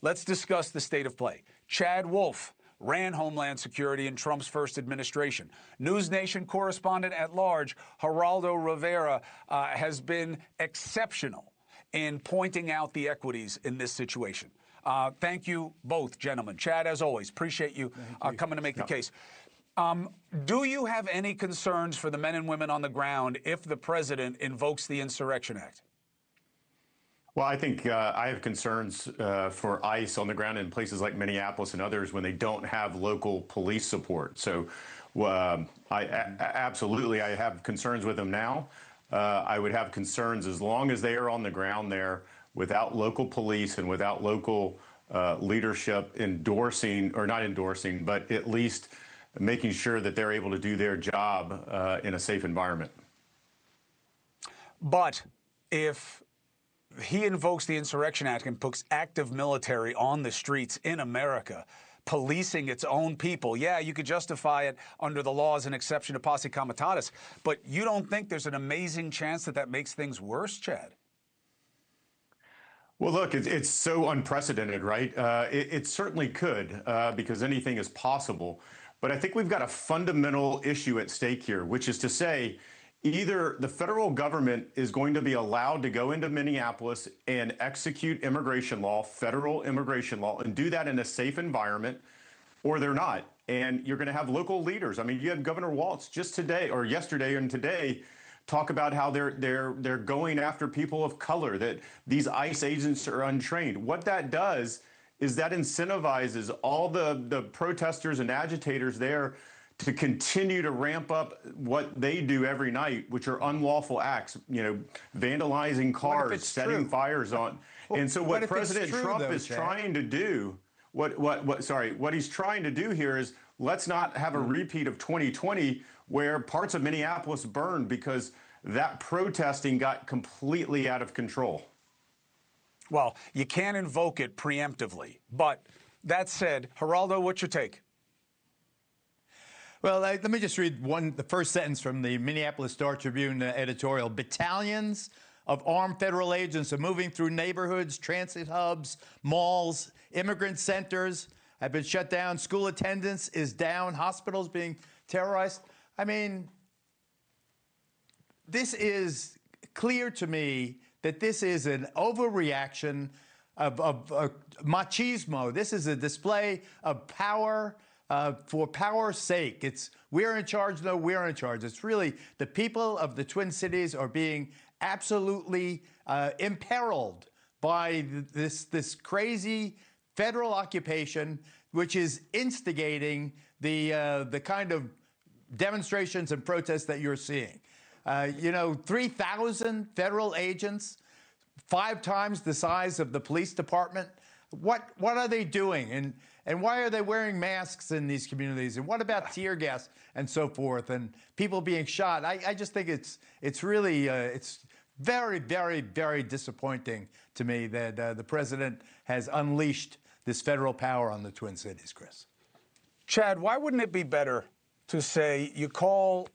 let's discuss the state of play. Chad Wolf ran Homeland Security in Trump's first administration. NewsNation correspondent at large, Geraldo Rivera, has been exceptional in pointing out the equities in this situation. Thank you both, gentlemen. Chad, as always, appreciate you coming to make the case. Do you have any concerns for the men and women on the ground if the president invokes the Insurrection Act? Well, I think I have concerns for ICE on the ground in places like Minneapolis and others when they don't have local police support. So absolutely, I have concerns with them now. I would have concerns as long as they are on the ground there without local police and without local leadership endorsing, or not endorsing, but at least making sure that they're able to do their job in a safe environment. But if he invokes the Insurrection Act and puts active military on the streets in America, policing its own people, yeah, you could justify it under the law as an exception to posse comitatus, but you don't think there's an amazing chance that that makes things worse, Chad? Well, look, it's so unprecedented, right? It certainly could, because anything is possible. But I think we've got a fundamental issue at stake here, which is to say, either the federal government is going to be allowed to go into Minneapolis and execute immigration law, federal immigration law, and do that in a safe environment, or they're not. And you're going to have local leaders. I mean, you had Governor Walz just today, or yesterday and today, talk about how they're going after people of color, that these ICE agents are untrained. What that does is that incentivizes all the protesters and agitators there to continue to ramp up what they do every night, which are unlawful acts, you know, vandalizing cars, setting fires on. And so what President Trump is trying to do, what he's trying to do here is, let's not have a repeat of 2020 where parts of Minneapolis burned because that protesting got completely out of control. Well, you can't invoke it preemptively. But that said, Geraldo, what's your take? Well, let me just read the first sentence from the Minneapolis Star-Tribune editorial. Battalions of armed federal agents are moving through neighborhoods, transit hubs, malls, immigrant centers have been shut down. School attendance is down. Hospitals being terrorized. I mean, this is clear to me that this is an overreaction of machismo. This is a display of power for power's sake. It's we're in charge, no, we're in charge. It's really the people of the Twin Cities are being absolutely imperiled by this crazy federal occupation, which is instigating the kind of demonstrations and protests that you're seeing. 3,000 federal agents, 5 times the size of the police department. What are they doing? And why are they wearing masks in these communities? And what about tear gas and so forth and people being shot? I just think it's really it's very, very, very disappointing to me that the president has unleashed this federal power on the Twin Cities, Chris. Chad, why wouldn't it be better to say you call,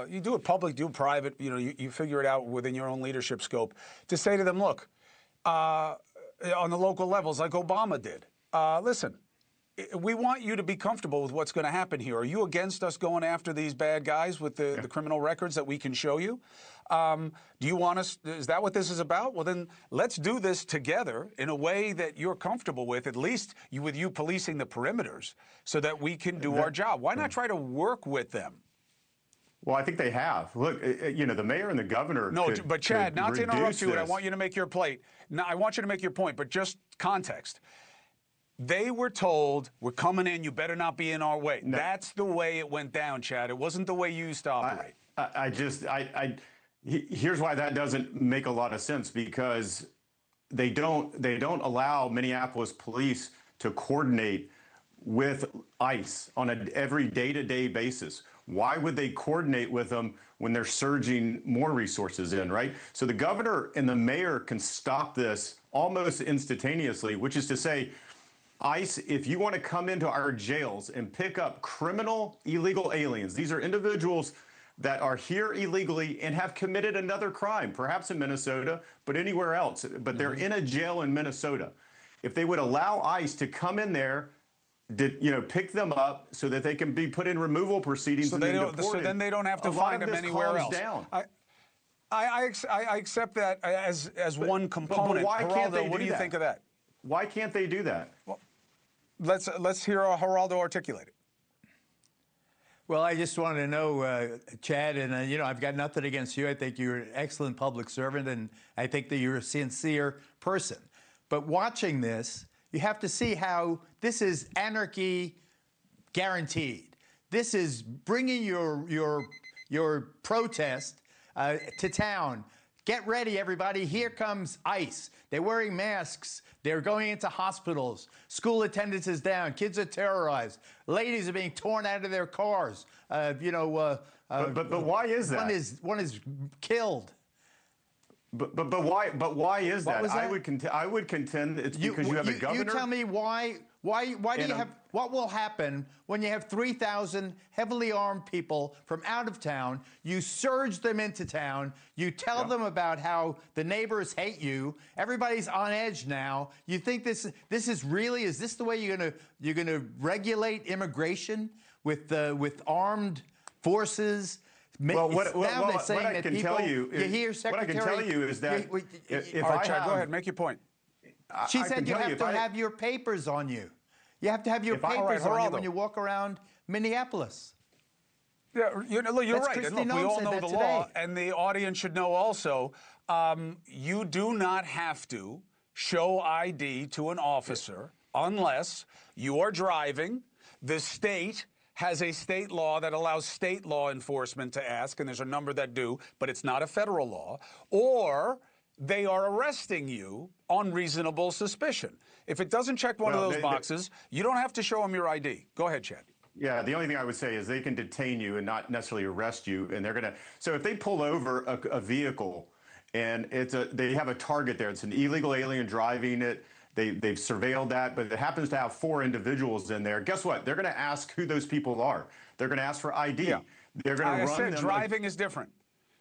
you do it public, do it private, you figure it out within your own leadership scope, to say to them, look, on the local levels like Obama did, listen, we want you to be comfortable with what's going to happen here. Are you against us going after these bad guys with the criminal records that we can show you? Do you want us, is that what this is about? Well, then let's do this together in a way that you're comfortable with, at least with you policing the perimeters so that we can do our job. Why not try to work with them? Well, I think they have. Look, the mayor and the governor. No, but Chad, not to interrupt you, and I want you to make your plate. No, I want you to make your point, but just context. They were told, we're coming in, you better not be in our way. No. That's the way it went down, Chad. It wasn't the way you used to operate. Here's why that doesn't make a lot of sense, because they don't allow Minneapolis police to coordinate with ICE on every day-to-day basis. Why would they coordinate with them when they're surging more resources in, right? So the governor and the mayor can stop this almost instantaneously, which is to say, ICE, if you want to come into our jails and pick up criminal illegal aliens, these are individuals that are here illegally and have committed another crime, perhaps in Minnesota, but anywhere else, but they're in a jail in Minnesota. if they would allow ICE to come in there, pick them up so that they can be put in removal proceedings and then deported. So then they don't have to find them anywhere else. Down. I accept that as one component. But why can't they do that? What do you think of that? Why can't they do that? Well, let's hear Geraldo articulate it. Well, I just want to know, Chad, and I've got nothing against you. I think you're an excellent public servant, and I think that you're a sincere person. But watching this, you have to see how this is anarchy guaranteed. This is bringing your protest to town. Get ready, everybody. Here comes ICE. They're wearing masks. They're going into hospitals. School attendance is down. Kids are terrorized. Ladies are being torn out of their cars. But why is that? One is killed. But why is that? I would contend it's because you have a governor. You tell me why do you have? What will happen when you have 3,000 heavily armed people from out of town? You surge them into town. You tell them about how the neighbors hate you. Everybody's on edge now. You think this is really? Is this the way you're gonna regulate immigration with armed forces? Well, what I can tell you is that if all right, Chad, go ahead, make your point. She said you have to have your papers on you. You have to have your papers on you when you walk around Minneapolis. Yeah, you're right. And look, we all know the law, and the audience should know also. You do not have to show ID to an officer unless you are driving. The state has a state law that allows state law enforcement to ask, and there's a number that do, but it's not a federal law, or they are arresting you on reasonable suspicion. If it doesn't check one of those boxes, you don't have to show them your ID. Go ahead, Chad. Yeah, the only thing I would say is they can detain you and not necessarily arrest you, and they're gonna. So if they pull over a vehicle and they have a target there, it's an illegal alien driving it. They've surveilled that, but it happens to have 4 individuals in there. Guess what? They're going to ask who those people are. They're going to ask for ID. Yeah. They're going to run them. Driving is different.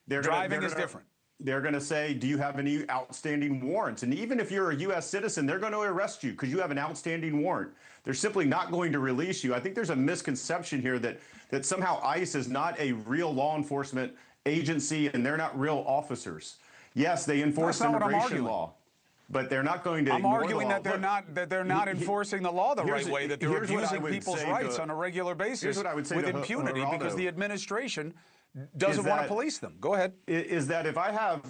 Driving is different. They're going to say, do you have any outstanding warrants? And even if you're a U.S. citizen, they're going to arrest you because you have an outstanding warrant. They're simply not going to release you. I think there's a misconception here that somehow ICE is not a real law enforcement agency and they're not real officers. Yes, they enforce immigration law. But they're not going to. I'm arguing that they're not enforcing the law the right way. That they're abusing people's rights on a regular basis with impunity because the administration doesn't want to police them. Go ahead. Is that if I have,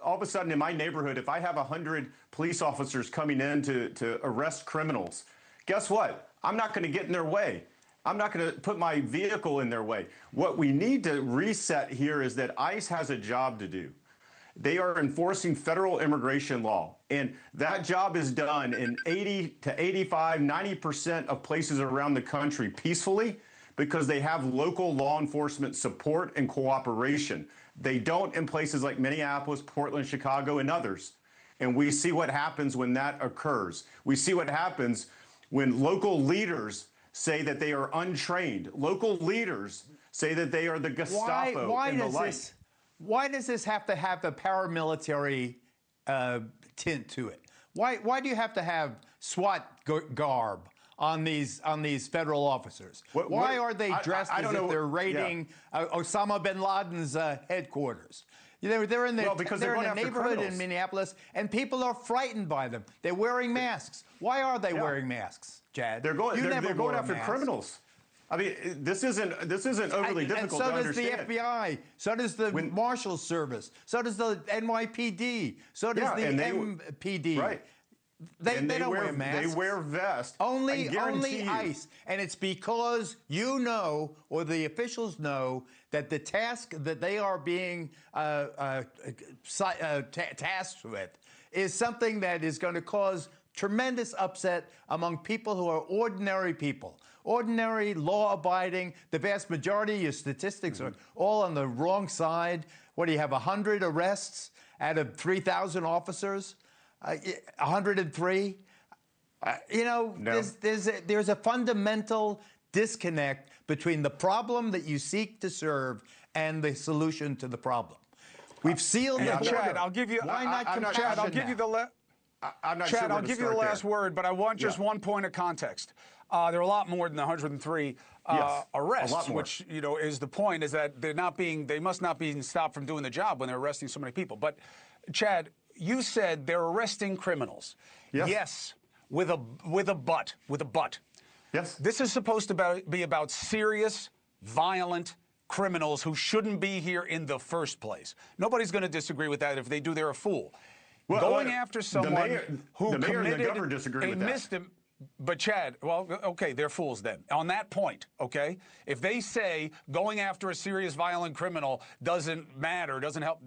all of a sudden in my neighborhood, if I have 100 police officers coming in to arrest criminals, guess what? I'm not going to get in their way. I'm not going to put my vehicle in their way. What we need to reset here is that ICE has a job to do. They are enforcing federal immigration law, and that job is done in 80 to 85, 90% of places around the country peacefully because they have local law enforcement support and cooperation. They don't in places like Minneapolis, Portland, Chicago, and others. And we see what happens when that occurs. We see what happens when local leaders say that they are untrained. Local leaders say that they are the Gestapo and the like. Why does this have to have the paramilitary tint to it? Why do you have to have SWAT garb on these federal officers? Why are they dressed as if they're raiding Osama bin Laden's headquarters? They're in the neighborhood in Minneapolis, and people are frightened by them. They're wearing masks. Why are they wearing masks, Chad? They're going after criminals. I mean, this isn't overly difficult to understand. So does the FBI. So does the Marshals Service. So does the NYPD. So does the MPD. Right. They don't wear masks. They wear vests. Only ICE. And it's because or the officials know, that the task that they are being tasked with is something that is going to cause tremendous upset among people who are ordinary people. Ordinary, law-abiding. The vast majority of your statistics are all on the wrong side. What do you have, 100 arrests out of 3,000 officers? 103? There's a fundamental disconnect between the problem that you seek to serve and the solution to the problem. We've sealed the border. Chad, I'll give you. Why not compassion? Chad, I'll give you the. I'm not Chad, sure where I'll to give you the start last there. word, but I want just one point of context. There are a lot more than the 103 Yes, arrests, a lot more. which is the point, is that they must not be stopped from doing the job when they're arresting so many people. But Chad, you said they're arresting criminals. Yes. Yes, with a but. Yes. This is supposed to be about serious, violent criminals who shouldn't be here in the first place. Nobody's going to disagree with that. If they do, they're a fool. Well, Going after someone who the mayor committed and the governor disagree with that. But Chad, well, okay, they're fools then. On that point, okay? If they say going after a serious violent criminal doesn't matter, doesn't help,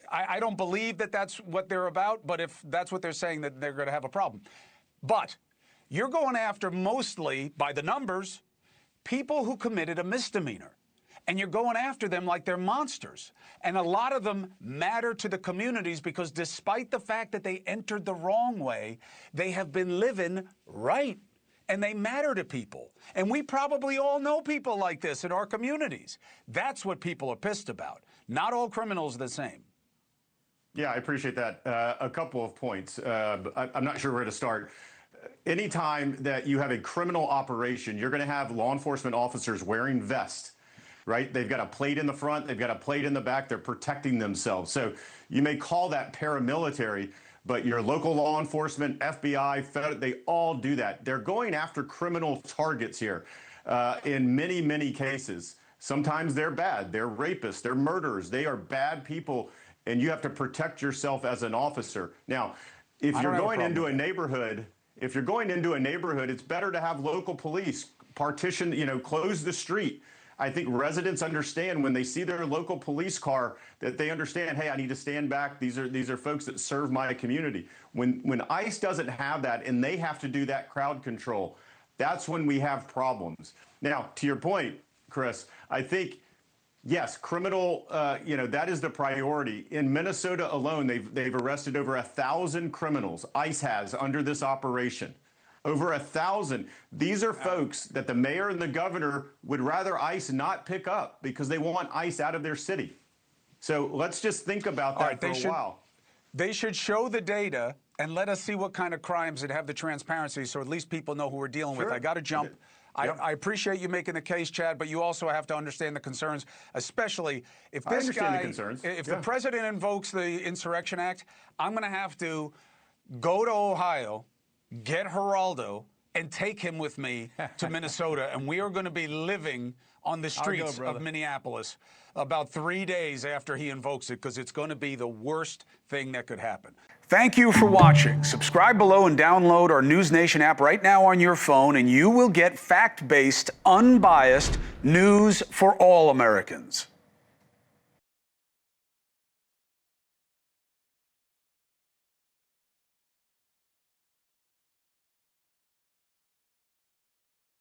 I don't believe that that's what they're about, but if that's what they're saying, that they're going to have a problem. But you're going after mostly, by the numbers, people who committed a misdemeanor. And you're going after them like they're monsters. And a lot of them matter to the communities because despite the fact that they entered the wrong way, they have been living right. And they matter to people. And we probably all know people like this in our communities. That's what people are pissed about. Not all criminals are the same. Yeah, I appreciate that. A couple of points. I'm not sure where to start. Anytime that you have a criminal operation, you're going to have law enforcement officers wearing vests. Right? They've got a plate in the front, they've got a plate in the back, they're protecting themselves. So you may call that paramilitary, but your local law enforcement, FBI, federal, they all do that. They're going after criminal targets here in many, many cases. Sometimes they're bad, they're rapists, they're murderers, they are bad people, and you have to protect yourself as an officer. Now, if you're going into a neighborhood, it's better to have local police partition, close the street. I think residents understand when they see their local police car that they understand, hey, I need to stand back. These are folks that serve my community. When ICE doesn't have that and they have to do that crowd control, that's when we have problems. Now, to your point, Chris, I think, yes, criminal, that is the priority. In Minnesota alone, they've arrested over 1,000 criminals, ICE has, under this operation. Over 1,000. These are folks that the mayor and the governor would rather ICE not pick up because they want ICE out of their city. So let's just think about that for a while. They should show the data and let us see what kind of crimes and have the transparency so at least people know who we're dealing with. I got to jump. Yep. I appreciate you making the case, Chad, but you also have to understand the concerns, especially if this the president invokes the Insurrection Act, I'm going to have to go to Ohio, get Geraldo, and take him with me to Minnesota, and we are going to be living on the streets of Minneapolis about 3 days after he invokes it, because it's going to be the worst thing that could happen. Thank you for watching. Subscribe below and download our NewsNation app right now on your phone, and you will get fact-based, unbiased news for all Americans.